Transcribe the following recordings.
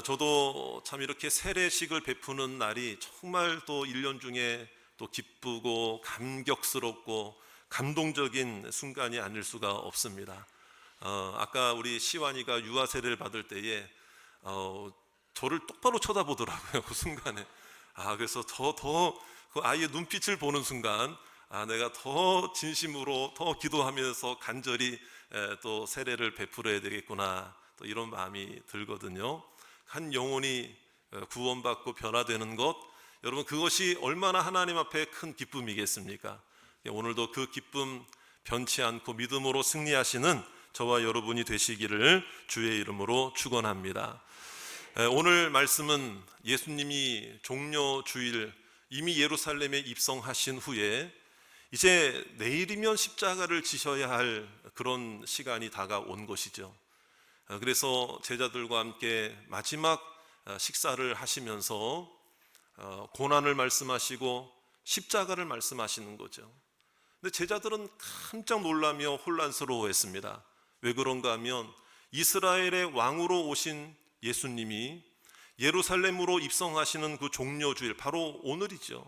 저도 참 이렇게 세례식을 베푸는 날이 정말 또 1년 중에 또 기쁘고 감격스럽고 감동적인 순간이 아닐 수가 없습니다. 아까 우리 시완이가 유아 세례를 받을 때에 저를 똑바로 쳐다보더라고요. 그 순간에. 그래서 그 아이의 눈빛을 보는 순간 내가 더 진심으로 더 기도하면서 간절히 또 세례를 베풀어야 되겠구나, 또 이런 마음이 들거든요. 한 영혼이 구원받고 변화되는 것, 여러분 그것이 얼마나 하나님 앞에 큰 기쁨이겠습니까? 오늘도 그 기쁨 변치 않고 믿음으로 승리하시는 저와 여러분이 되시기를 주의 이름으로 축원합니다. 오늘 말씀은 예수님이 종려 주일 이미 예루살렘에 입성하신 후에 이제 내일이면 십자가를 지셔야 할 그런 시간이 다가온 것이죠. 그래서 제자들과 함께 마지막 식사를 하시면서 고난을 말씀하시고 십자가를 말씀하시는 거죠. 근데 제자들은 깜짝 놀라며 혼란스러워했습니다. 왜 그런가 하면 이스라엘의 왕으로 오신 예수님이 예루살렘으로 입성하시는 그 종려주일, 바로 오늘이죠.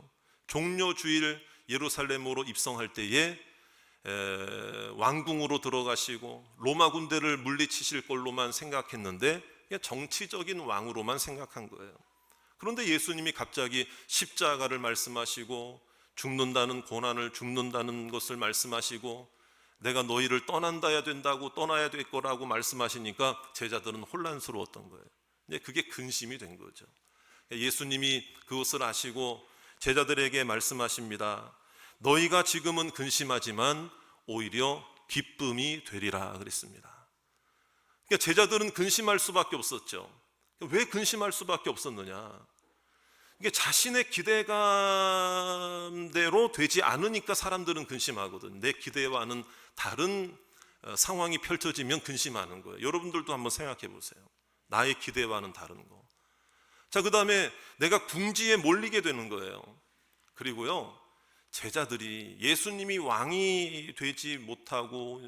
종려주일 예루살렘으로 입성할 때에 왕궁으로 들어가시고 로마 군대를 물리치실 걸로만 생각했는데 그냥 정치적인 왕으로만 생각한 거예요. 그런데 예수님이 갑자기 십자가를 말씀하시고 죽는다는 고난을, 죽는다는 것을 말씀하시고 내가 너희를 떠나야 될 거라고 말씀하시니까 제자들은 혼란스러웠던 거예요. 그게 근심이 된 거죠. 예수님이 그것을 아시고 제자들에게 말씀하십니다. 너희가 지금은 근심하지만 오히려 기쁨이 되리라 그랬습니다. 그러니까 제자들은 근심할 수밖에 없었죠. 왜 근심할 수밖에 없었느냐? 이게 자신의 기대감대로 되지 않으니까 사람들은 근심하거든. 내 기대와는 다른 상황이 펼쳐지면 근심하는 거예요. 여러분들도 한번 생각해 보세요. 나의 기대와는 다른 거. 자, 그 다음에 내가 궁지에 몰리게 되는 거예요. 그리고요, 제자들이 예수님이 왕이 되지 못하고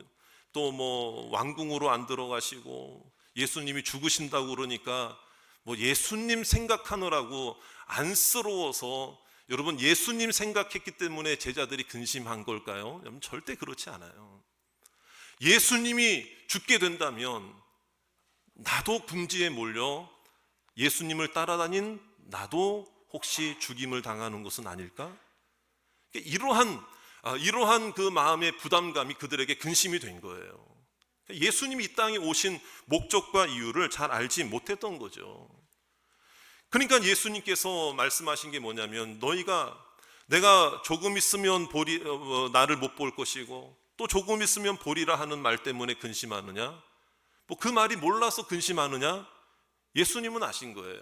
또 뭐 왕궁으로 안 들어가시고 예수님이 죽으신다고 그러니까 뭐 예수님 생각하느라고 안쓰러워서, 여러분 예수님 생각했기 때문에 제자들이 근심한 걸까요? 여러분 절대 그렇지 않아요. 예수님이 죽게 된다면 나도 궁지에 몰려 예수님을 따라다닌 나도 혹시 죽임을 당하는 것은 아닐까? 이러한 그 마음의 부담감이 그들에게 근심이 된 거예요. 예수님이 이 땅에 오신 목적과 이유를 잘 알지 못했던 거죠. 그러니까 예수님께서 말씀하신 게 뭐냐면, 내가 조금 있으면 나를 못 볼 것이고 또 조금 있으면 보리라 하는 말 때문에 근심하느냐? 뭐 그 말이 몰라서 근심하느냐? 예수님은 아신 거예요.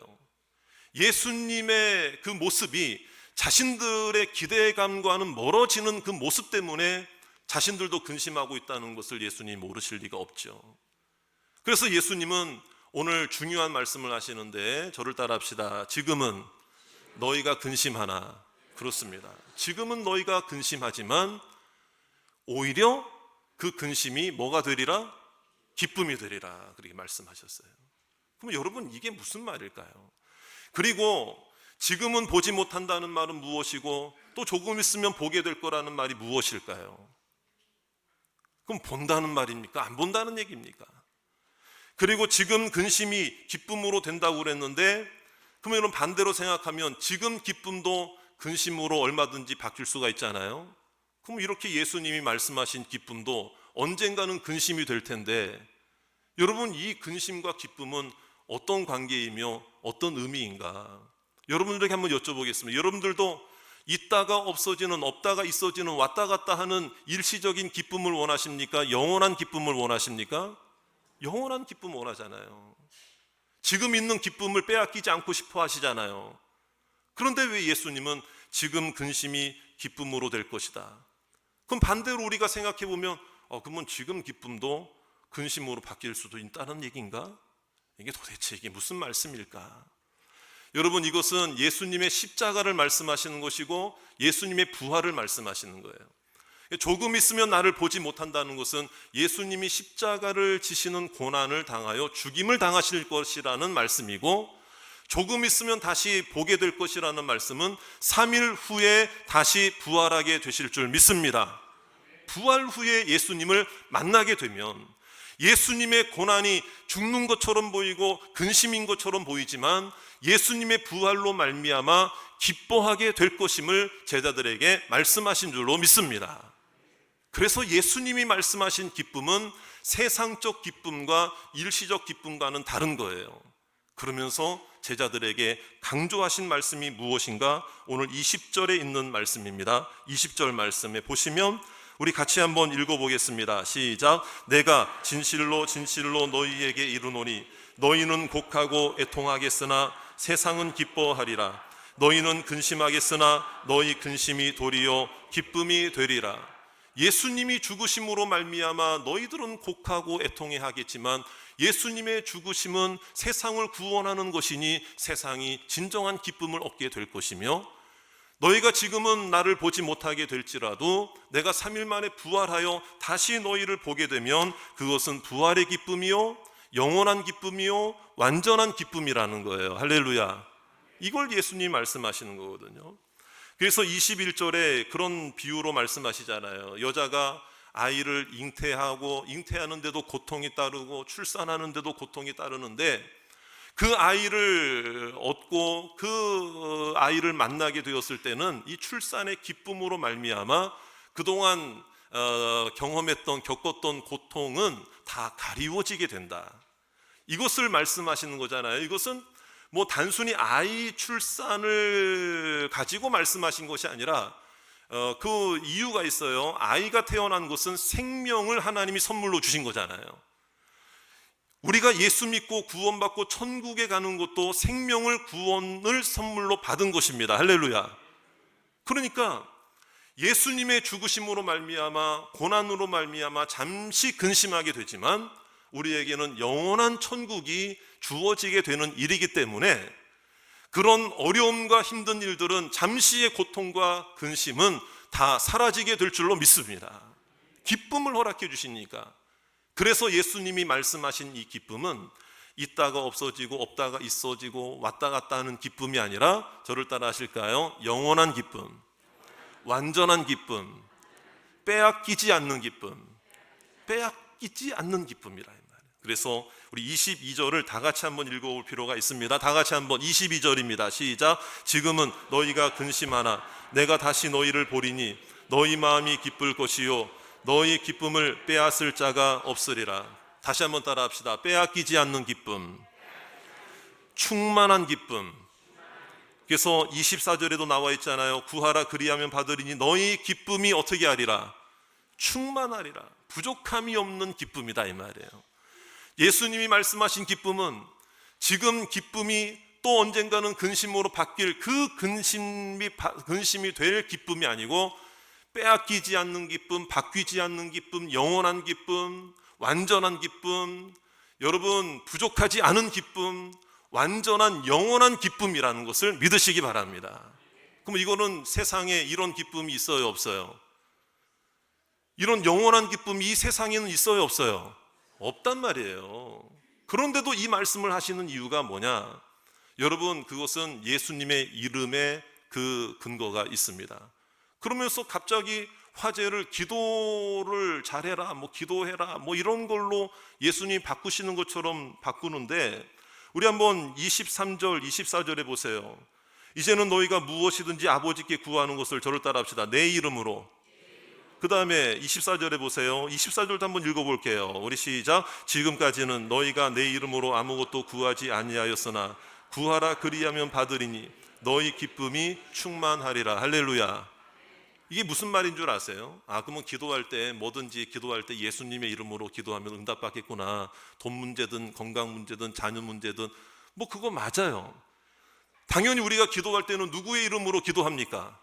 예수님의 그 모습이 자신들의 기대감과는 멀어지는 그 모습 때문에 자신들도 근심하고 있다는 것을 예수님이 모르실 리가 없죠. 그래서 예수님은 오늘 중요한 말씀을 하시는데, 저를 따라합시다. 지금은 너희가 근심하나. 그렇습니다. 지금은 너희가 근심하지만 오히려 그 근심이 뭐가 되리라? 기쁨이 되리라. 그렇게 말씀하셨어요. 그럼 여러분 이게 무슨 말일까요? 그리고 지금은 보지 못한다는 말은 무엇이고 또 조금 있으면 보게 될 거라는 말이 무엇일까요? 그럼 본다는 말입니까? 안 본다는 얘기입니까? 그리고 지금 근심이 기쁨으로 된다고 그랬는데, 그러면 여러분 반대로 생각하면 지금 기쁨도 근심으로 얼마든지 바뀔 수가 있잖아요. 그럼 이렇게 예수님이 말씀하신 기쁨도 언젠가는 근심이 될 텐데, 여러분 이 근심과 기쁨은 어떤 관계이며 어떤 의미인가? 여러분들에게 한번 여쭤보겠습니다. 여러분들도 있다가 없어지는, 없다가 있어지는, 왔다 갔다 하는 일시적인 기쁨을 원하십니까? 영원한 기쁨을 원하십니까? 영원한 기쁨을 원하잖아요. 지금 있는 기쁨을 빼앗기지 않고 싶어 하시잖아요. 그런데 왜 예수님은 지금 근심이 기쁨으로 될 것이다? 그럼 반대로 우리가 생각해 보면 그러면 지금 기쁨도 근심으로 바뀔 수도 있다는 얘기인가? 이게 도대체 이게 무슨 말씀일까? 여러분 이것은 예수님의 십자가를 말씀하시는 것이고 예수님의 부활을 말씀하시는 거예요. 조금 있으면 나를 보지 못한다는 것은 예수님이 십자가를 지시는 고난을 당하여 죽임을 당하실 것이라는 말씀이고, 조금 있으면 다시 보게 될 것이라는 말씀은 3일 후에 다시 부활하게 되실 줄 믿습니다. 부활 후에 예수님을 만나게 되면 예수님의 고난이 죽는 것처럼 보이고 근심인 것처럼 보이지만 예수님의 부활로 말미암아 기뻐하게 될 것임을 제자들에게 말씀하신 줄로 믿습니다. 그래서 예수님이 말씀하신 기쁨은 세상적 기쁨과 일시적 기쁨과는 다른 거예요. 그러면서 제자들에게 강조하신 말씀이 무엇인가? 오늘 20절에 있는 말씀입니다. 20절 말씀에 보시면 우리 같이 한번 읽어보겠습니다. 시작. 내가 진실로 진실로 너희에게 이르노니 너희는 곡하고 애통하겠으나 세상은 기뻐하리라. 너희는 근심하겠으나 너희 근심이 도리어 기쁨이 되리라. 예수님이 죽으심으로 말미암아 너희들은 곡하고 애통해 하겠지만 예수님의 죽으심은 세상을 구원하는 것이니 세상이 진정한 기쁨을 얻게 될 것이며, 너희가 지금은 나를 보지 못하게 될지라도 내가 3일 만에 부활하여 다시 너희를 보게 되면 그것은 부활의 기쁨이요 영원한 기쁨이요 완전한 기쁨이라는 거예요. 할렐루야. 이걸 예수님이 말씀하시는 거거든요. 그래서 21절에 그런 비유로 말씀하시잖아요. 여자가 아이를 잉태하는데도 고통이 따르고 출산하는데도 고통이 따르는데, 그 아이를 얻고 그 아이를 만나게 되었을 때는 이 출산의 기쁨으로 말미암아 그동안 겪었던 고통은 다 가리워지게 된다. 이것을 말씀하시는 거잖아요. 이것은 뭐 단순히 아이 출산을 가지고 말씀하신 것이 아니라 그 이유가 있어요. 아이가 태어난 것은 생명을 하나님이 선물로 주신 거잖아요. 우리가 예수 믿고 구원받고 천국에 가는 것도 생명을 구원을 선물로 받은 것입니다. 할렐루야. 그러니까 예수님의 죽으심으로 말미암아 고난으로 말미암아 잠시 근심하게 되지만 우리에게는 영원한 천국이 주어지게 되는 일이기 때문에 그런 어려움과 힘든 일들은 잠시의 고통과 근심은 다 사라지게 될 줄로 믿습니다. 기쁨을 허락해 주시니까. 그래서 예수님이 말씀하신 이 기쁨은 있다가 없어지고 없다가 있어지고 왔다 갔다 하는 기쁨이 아니라, 저를 따라 하실까요? 영원한 기쁨, 완전한 기쁨, 빼앗기지 않는 기쁨, 빼앗기지 않는 기쁨이라 이 말이에요. 그래서 우리 22절을 다 같이 한번 읽어볼 필요가 있습니다. 다 같이 한번 22절입니다. 시작. 지금은 너희가 근심하나 내가 다시 너희를 보리니 너희 마음이 기쁠 것이요 너희 기쁨을 빼앗을 자가 없으리라. 다시 한번 따라합시다. 빼앗기지 않는 기쁨, 충만한 기쁨. 그래서 24절에도 나와 있잖아요. 구하라 그리하면 받으리니 너희 기쁨이 어떻게 하리라? 충만하리라. 부족함이 없는 기쁨이다 이 말이에요. 예수님이 말씀하신 기쁨은 지금 기쁨이 또 언젠가는 근심으로 바뀔 그 근심이 될 기쁨이 아니고, 빼앗기지 않는 기쁨, 바뀌지 않는 기쁨, 영원한 기쁨, 완전한 기쁨, 여러분 부족하지 않은 기쁨, 완전한 영원한 기쁨이라는 것을 믿으시기 바랍니다. 그럼 이거는 세상에 이런 기쁨이 있어요 없어요? 이런 영원한 기쁨이 이 세상에는 있어요 없어요? 없단 말이에요. 그런데도 이 말씀을 하시는 이유가 뭐냐? 여러분 그것은 예수님의 이름에 그 근거가 있습니다. 그러면서 갑자기 화제를 기도를 잘해라, 기도해라, 이런 걸로 예수님이 바꾸시는 것처럼 바꾸는데, 우리 한번 23절, 24절에 보세요. 이제는 너희가 무엇이든지 아버지께 구하는 것을 저를 따라 합시다. 내 이름으로. 그 다음에 24절에 보세요. 24절도 한번 읽어볼게요. 우리 시작. 지금까지는 너희가 내 이름으로 아무것도 구하지 아니하였으나 구하라 그리하면 받으리니 너희 기쁨이 충만하리라. 할렐루야. 이게 무슨 말인 줄 아세요? 그러면 기도할 때 뭐든지 기도할 때 예수님의 이름으로 기도하면 응답받겠구나. 돈 문제든 건강 문제든 자녀 문제든 그거 맞아요. 당연히 우리가 기도할 때는 누구의 이름으로 기도합니까?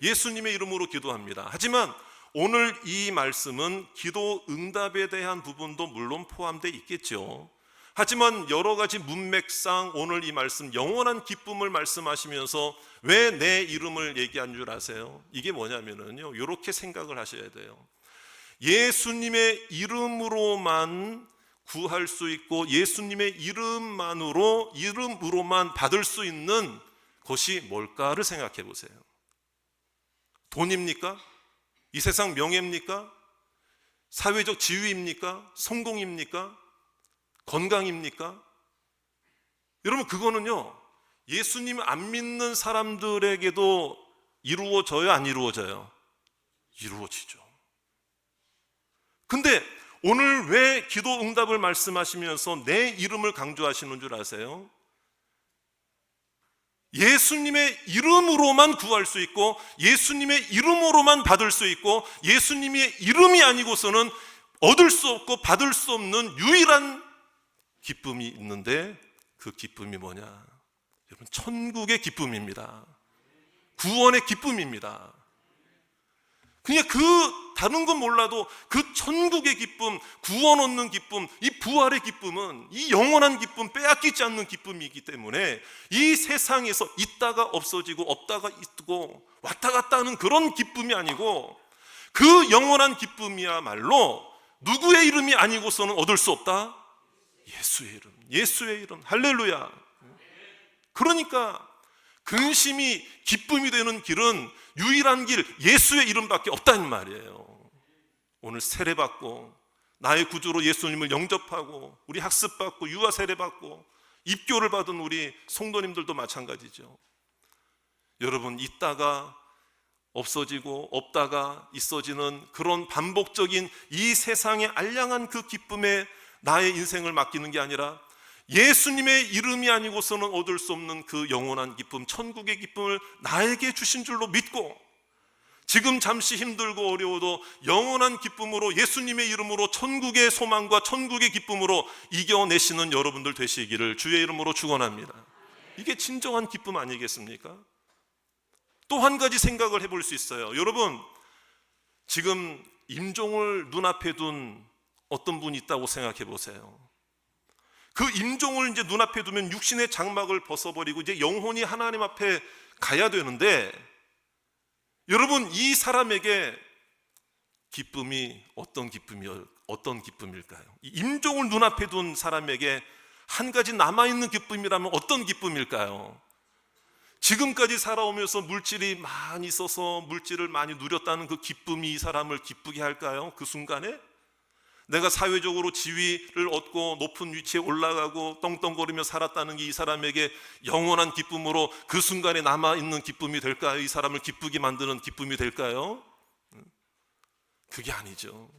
예수님의 이름으로 기도합니다. 하지만 오늘 이 말씀은 기도 응답에 대한 부분도 물론 포함되어 있겠죠. 하지만 여러 가지 문맥상 오늘 이 말씀 영원한 기쁨을 말씀하시면서 왜 내 이름을 얘기한 줄 아세요? 이게 뭐냐면요, 이렇게 생각을 하셔야 돼요. 예수님의 이름으로만 구할 수 있고 예수님의 이름으로만 받을 수 있는 것이 뭘까를 생각해 보세요. 돈입니까? 이 세상 명예입니까? 사회적 지위입니까? 성공입니까? 건강입니까? 여러분, 그거는요, 예수님 안 믿는 사람들에게도 이루어져요, 안 이루어져요? 이루어지죠. 근데 오늘 왜 기도 응답을 말씀하시면서 내 이름을 강조하시는 줄 아세요? 예수님의 이름으로만 구할 수 있고 예수님의 이름으로만 받을 수 있고 예수님의 이름이 아니고서는 얻을 수 없고 받을 수 없는 유일한 기쁨이 있는데, 그 기쁨이 뭐냐? 여러분, 천국의 기쁨입니다. 구원의 기쁨입니다. 그냥 다른 건 몰라도 그 천국의 기쁨, 구원 얻는 기쁨, 이 부활의 기쁨은, 이 영원한 기쁨, 빼앗기지 않는 기쁨이기 때문에 이 세상에서 있다가 없어지고 없다가 있고 왔다 갔다 하는 그런 기쁨이 아니고, 그 영원한 기쁨이야말로 누구의 이름이 아니고서는 얻을 수 없다? 예수의 이름, 예수의 이름. 할렐루야. 그러니까 근심이 기쁨이 되는 길은 유일한 길, 예수의 이름밖에 없다는 말이에요. 오늘 세례받고 나의 구주로 예수님을 영접하고 우리 학습받고 유아 세례받고 입교를 받은 우리 성도님들도 마찬가지죠. 여러분, 있다가 없어지고 없다가 있어지는 그런 반복적인 이 세상의 알량한 그 기쁨에 나의 인생을 맡기는 게 아니라 예수님의 이름이 아니고서는 얻을 수 없는 그 영원한 기쁨, 천국의 기쁨을 나에게 주신 줄로 믿고, 지금 잠시 힘들고 어려워도 영원한 기쁨으로 예수님의 이름으로 천국의 소망과 천국의 기쁨으로 이겨내시는 여러분들 되시기를 주의 이름으로 축원합니다. 이게 진정한 기쁨 아니겠습니까? 또 한 가지 생각을 해볼 수 있어요. 여러분, 지금 임종을 눈앞에 둔 어떤 분이 있다고 생각해 보세요. 그 임종을 이제 눈앞에 두면 육신의 장막을 벗어버리고 이제 영혼이 하나님 앞에 가야 되는데, 여러분, 이 사람에게 기쁨이 어떤 기쁨일까요? 이 임종을 눈앞에 둔 사람에게 한 가지 남아있는 기쁨이라면 어떤 기쁨일까요? 지금까지 살아오면서 물질이 많이 있어서 물질을 많이 누렸다는 그 기쁨이 이 사람을 기쁘게 할까요? 그 순간에? 내가 사회적으로 지위를 얻고 높은 위치에 올라가고 떵떵거리며 살았다는 게 이 사람에게 영원한 기쁨으로 그 순간에 남아있는 기쁨이 될까요? 이 사람을 기쁘게 만드는 기쁨이 될까요? 그게 아니죠.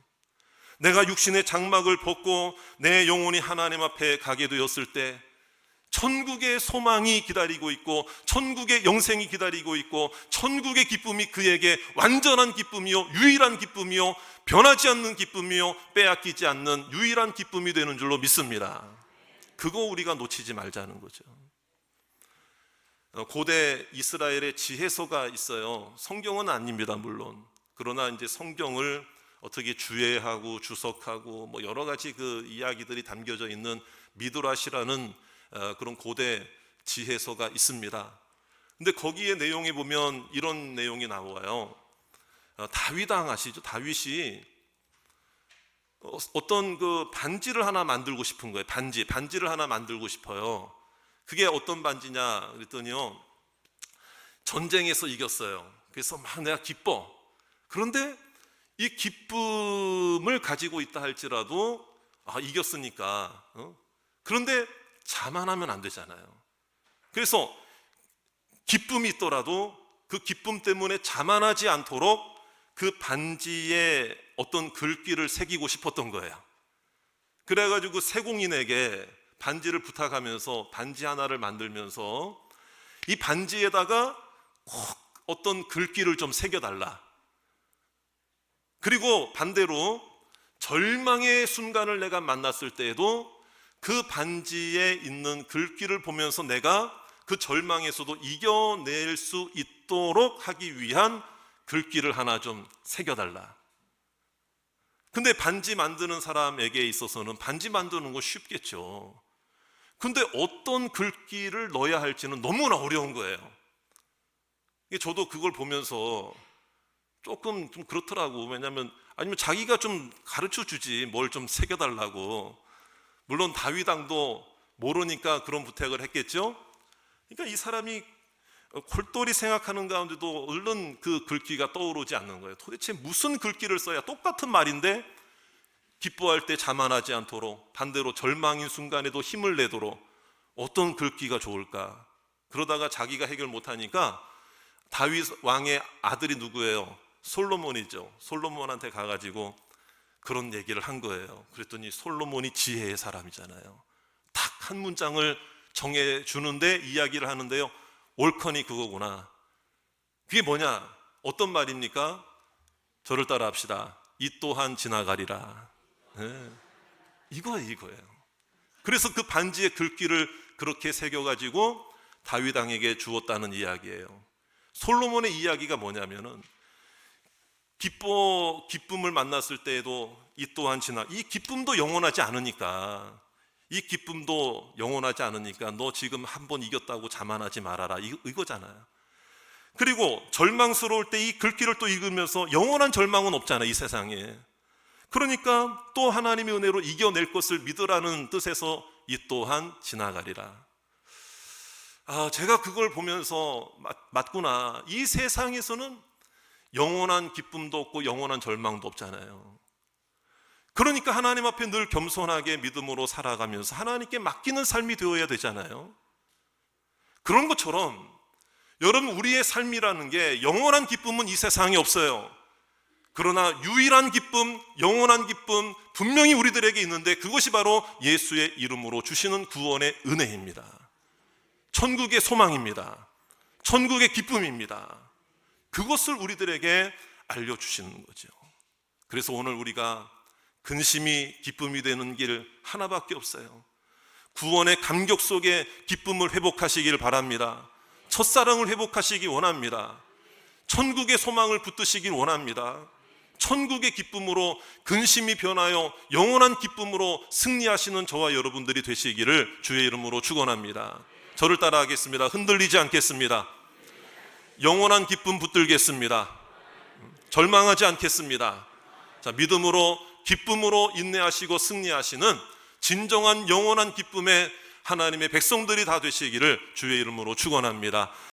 내가 육신의 장막을 벗고 내 영혼이 하나님 앞에 가게 되었을 때 천국의 소망이 기다리고 있고 천국의 영생이 기다리고 있고 천국의 기쁨이 그에게 완전한 기쁨이요, 유일한 기쁨이요, 변하지 않는 기쁨이요, 빼앗기지 않는 유일한 기쁨이 되는 줄로 믿습니다. 그거 우리가 놓치지 말자는 거죠. 고대 이스라엘의 지혜서가 있어요. 성경은 아닙니다, 물론. 그러나 이제 성경을 어떻게 주해하고 주석하고 뭐 여러 가지 그 이야기들이 담겨져 있는 미드라시라는 그런 고대 지혜서가 있습니다. 근데 거기에 내용에 보면 이런 내용이 나와요. 다윗 왕 아시죠? 다윗이 어떤 그 반지를 하나 만들고 싶은 거예요. 반지를 하나 만들고 싶어요. 그게 어떤 반지냐 그랬더니요, 전쟁에서 이겼어요. 그래서 막 내가 기뻐. 그런데 이 기쁨을 가지고 있다 할지라도 이겼으니까 그런데 자만하면 안 되잖아요. 그래서 기쁨이 있더라도 그 기쁨 때문에 자만하지 않도록 그 반지에 어떤 글귀를 새기고 싶었던 거예요. 그래가지고 세공인에게 반지를 부탁하면서 반지 하나를 만들면서 이 반지에다가 꼭 어떤 글귀를 좀 새겨달라. 그리고 반대로 절망의 순간을 내가 만났을 때에도 그 반지에 있는 글귀를 보면서 내가 그 절망에서도 이겨낼 수 있도록 하기 위한 글귀를 하나 좀 새겨달라. 근데 반지 만드는 사람에게 있어서는 반지 만드는 거 쉽겠죠. 근데 어떤 글귀를 넣어야 할지는 너무나 어려운 거예요. 저도 그걸 보면서 조금 좀 그렇더라고. 왜냐하면 아니면 자기가 좀 가르쳐 주지 뭘 좀 새겨달라고. 물론 다윗 왕도 모르니까 그런 부탁을 했겠죠. 그러니까 이 사람이 골똘히 생각하는 가운데도 얼른 그 글귀가 떠오르지 않는 거예요. 도대체 무슨 글귀를 써야 똑같은 말인데 기뻐할 때 자만하지 않도록, 반대로 절망인 순간에도 힘을 내도록 어떤 글귀가 좋을까? 그러다가 자기가 해결 못하니까 다윗 왕의 아들이 누구예요? 솔로몬이죠. 솔로몬한테 가가지고 그런 얘기를 한 거예요. 그랬더니 솔로몬이 지혜의 사람이잖아요. 딱 한 문장을 정해주는데 이야기를 하는데요, 올컨이 그거구나. 그게 뭐냐? 어떤 말입니까? 저를 따라 합시다. 이 또한 지나가리라. 네. 이거예요. 그래서 그 반지의 글귀를 그렇게 새겨가지고 다윗 왕에게 주었다는 이야기예요. 솔로몬의 이야기가 뭐냐면은 기쁨을 만났을 때에도 이 또한 이 기쁨도 영원하지 않으니까, 이 기쁨도 영원하지 않으니까 너 지금 한 번 이겼다고 자만하지 말아라, 이거잖아요. 그리고 절망스러울 때 이 글귀를 또 읽으면서 영원한 절망은 없잖아요, 이 세상에. 그러니까 또 하나님의 은혜로 이겨낼 것을 믿으라는 뜻에서 이 또한 지나가리라. 제가 그걸 보면서 맞구나. 이 세상에서는 영원한 기쁨도 없고 영원한 절망도 없잖아요. 그러니까 하나님 앞에 늘 겸손하게 믿음으로 살아가면서 하나님께 맡기는 삶이 되어야 되잖아요. 그런 것처럼 여러분, 우리의 삶이라는 게 영원한 기쁨은 이 세상에 없어요. 그러나 유일한 기쁨, 영원한 기쁨 분명히 우리들에게 있는데 그것이 바로 예수의 이름으로 주시는 구원의 은혜입니다. 천국의 소망입니다. 천국의 기쁨입니다. 그것을 우리들에게 알려주시는 거죠. 그래서 오늘 우리가 근심이 기쁨이 되는 길 하나밖에 없어요. 구원의 감격 속에 기쁨을 회복하시길 바랍니다. 첫사랑을 회복하시기 원합니다. 천국의 소망을 붙드시길 원합니다. 천국의 기쁨으로 근심이 변하여 영원한 기쁨으로 승리하시는 저와 여러분들이 되시기를 주의 이름으로 축원합니다. 저를 따라하겠습니다. 흔들리지 않겠습니다. 영원한 기쁨 붙들겠습니다. 절망하지 않겠습니다. 자, 믿음으로 기쁨으로 인내하시고 승리하시는 진정한 영원한 기쁨의 하나님의 백성들이 다 되시기를 주의 이름으로 축원합니다.